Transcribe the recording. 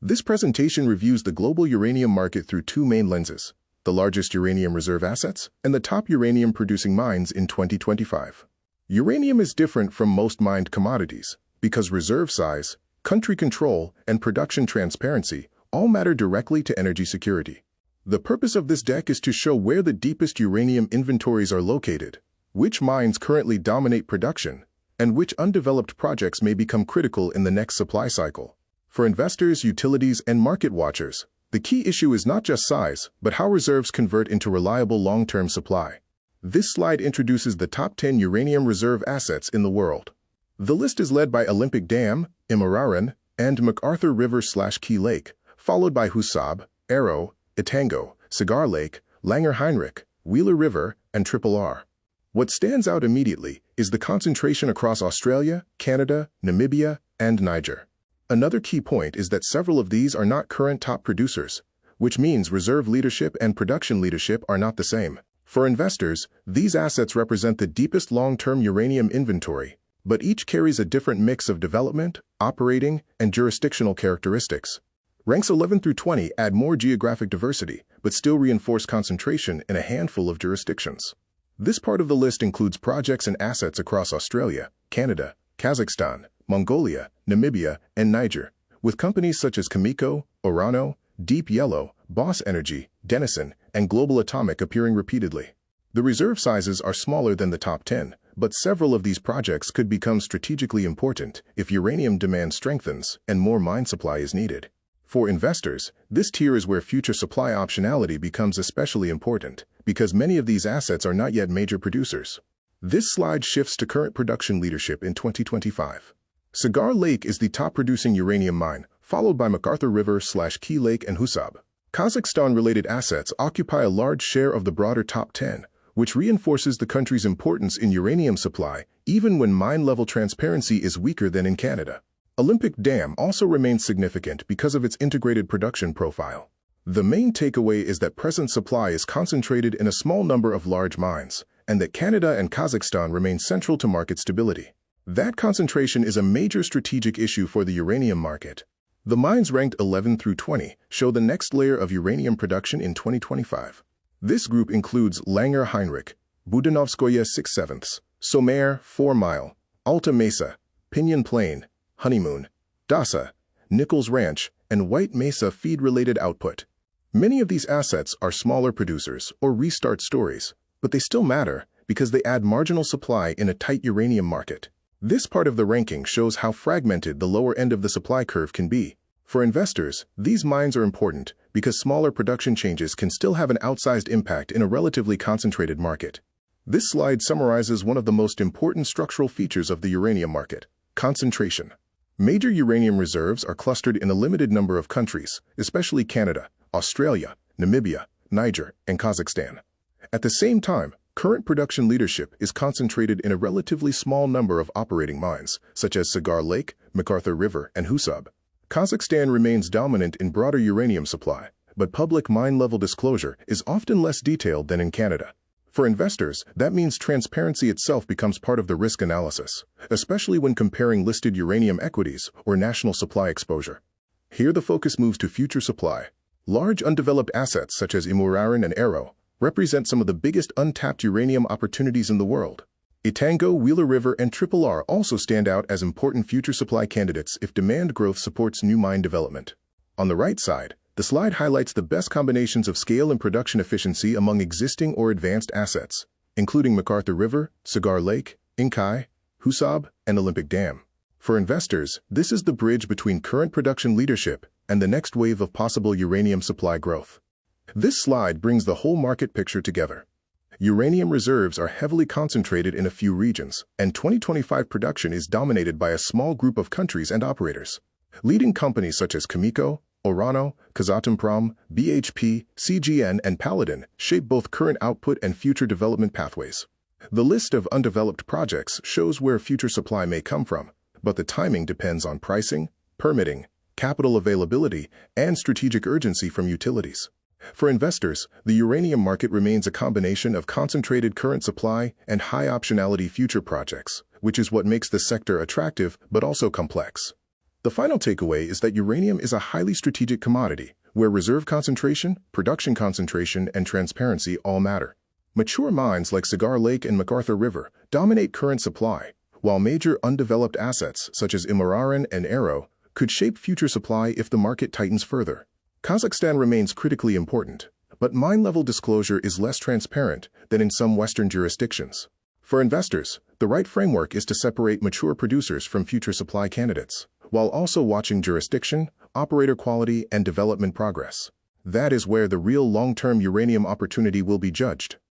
This presentation reviews the global uranium market through two main lenses: the largest uranium reserve assets and the top uranium-producing mines in 2025. Uranium is different from most mined commodities because reserve size, country control, and production transparency all matter directly to energy security. The purpose of this deck is to show where the deepest uranium inventories are located, which mines currently dominate production, and which undeveloped projects may become critical in the next supply cycle. For investors, utilities, and market watchers, the key issue is not just size, but how reserves convert into reliable long-term supply. This slide introduces the top 10 uranium reserve assets in the world. The list is led by Olympic Dam, Uranium, and McArthur River/Key Lake, followed by Husab, Arrow, Etango, Cigar Lake, Langer Heinrich, Wheeler River, and R. What stands out immediately is the concentration across Australia, Canada, Namibia, and Niger. Another key point is that several of these are not current top producers, which means reserve leadership and production leadership are not the same. For investors, these assets represent the deepest long-term uranium inventory, but each carries a different mix of development, operating, and jurisdictional characteristics. Ranks 11 through 20 add more geographic diversity, but still reinforce concentration in a handful of jurisdictions. This part of the list includes projects and assets across Australia, Canada, Kazakhstan, Mongolia, Namibia, and Niger, with companies such as Cameco, Orano, Deep Yellow, Boss Energy, Denison, and Global Atomic appearing repeatedly. The reserve sizes are smaller than the top 10, but several of these projects could become strategically important if uranium demand strengthens and more mine supply is needed. For investors, this tier is where future supply optionality becomes especially important, because many of these assets are not yet major producers. This slide shifts to current production leadership in 2025. Cigar Lake is the top-producing uranium mine, followed by McArthur River/Key Lake and Husab. Kazakhstan-related assets occupy a large share of the broader top 10, which reinforces the country's importance in uranium supply, even when mine-level transparency is weaker than in Canada. Olympic Dam also remains significant because of its integrated production profile. The main takeaway is that present supply is concentrated in a small number of large mines, and that Canada and Kazakhstan remain central to market stability. That concentration is a major strategic issue for the uranium market. The mines ranked 11 through 20 show the next layer of uranium production in 2025. This group includes Langer Heinrich, Budanovskoye 6/7, Somaire 4 Mile, Alta Mesa, Pinyon Plain, Honeymoon, Dasa, Nichols Ranch, and White Mesa feed-related output. Many of these assets are smaller producers or restart stories, but they still matter because they add marginal supply in a tight uranium market. This part of the ranking shows how fragmented the lower end of the supply curve can be. For investors, these mines are important because smaller production changes can still have an outsized impact in a relatively concentrated market. This slide summarizes one of the most important structural features of the uranium market: concentration. Major uranium reserves are clustered in a limited number of countries, especially Canada, Australia, Namibia, Niger, and Kazakhstan. At the same time, current production leadership is concentrated in a relatively small number of operating mines, such as Cigar Lake, McArthur River, and Husab. Kazakhstan remains dominant in broader uranium supply, but public mine-level disclosure is often less detailed than in Canada. For investors, that means transparency itself becomes part of the risk analysis, especially when comparing listed uranium equities or national supply exposure. Here the focus moves to future supply. Large undeveloped assets such as Uranium and Arrow represent some of the biggest untapped uranium opportunities in the world. Etango, Wheeler River, and R also stand out as important future supply candidates if demand growth supports new mine development. On the right side, the slide highlights the best combinations of scale and production efficiency among existing or advanced assets, including McArthur River, Cigar Lake, Inkai, Husab, and Olympic Dam. For investors, this is the bridge between current production leadership and the next wave of possible uranium supply growth. This slide brings the whole market picture together. Uranium reserves are heavily concentrated in a few regions, and 2025 production is dominated by a small group of countries and operators. Leading companies such as Cameco, Orano, Kazatomprom, BHP, CGN, and Paladin shape both current output and future development pathways. The list of undeveloped projects shows where future supply may come from, but the timing depends on pricing, permitting, capital availability, and strategic urgency from utilities. For investors, the uranium market remains a combination of concentrated current supply and high-optionality future projects, which is what makes the sector attractive but also complex. The final takeaway is that uranium is a highly strategic commodity, where reserve concentration, production concentration, and transparency all matter. Mature mines like Cigar Lake and McArthur River dominate current supply, while major undeveloped assets such as Imararan and Arrow could shape future supply if the market tightens further. Kazakhstan remains critically important, but mine-level disclosure is less transparent than in some Western jurisdictions. For investors, the right framework is to separate mature producers from future supply candidates, while also watching jurisdiction, operator quality, and development progress. That is where the real long-term uranium opportunity will be judged.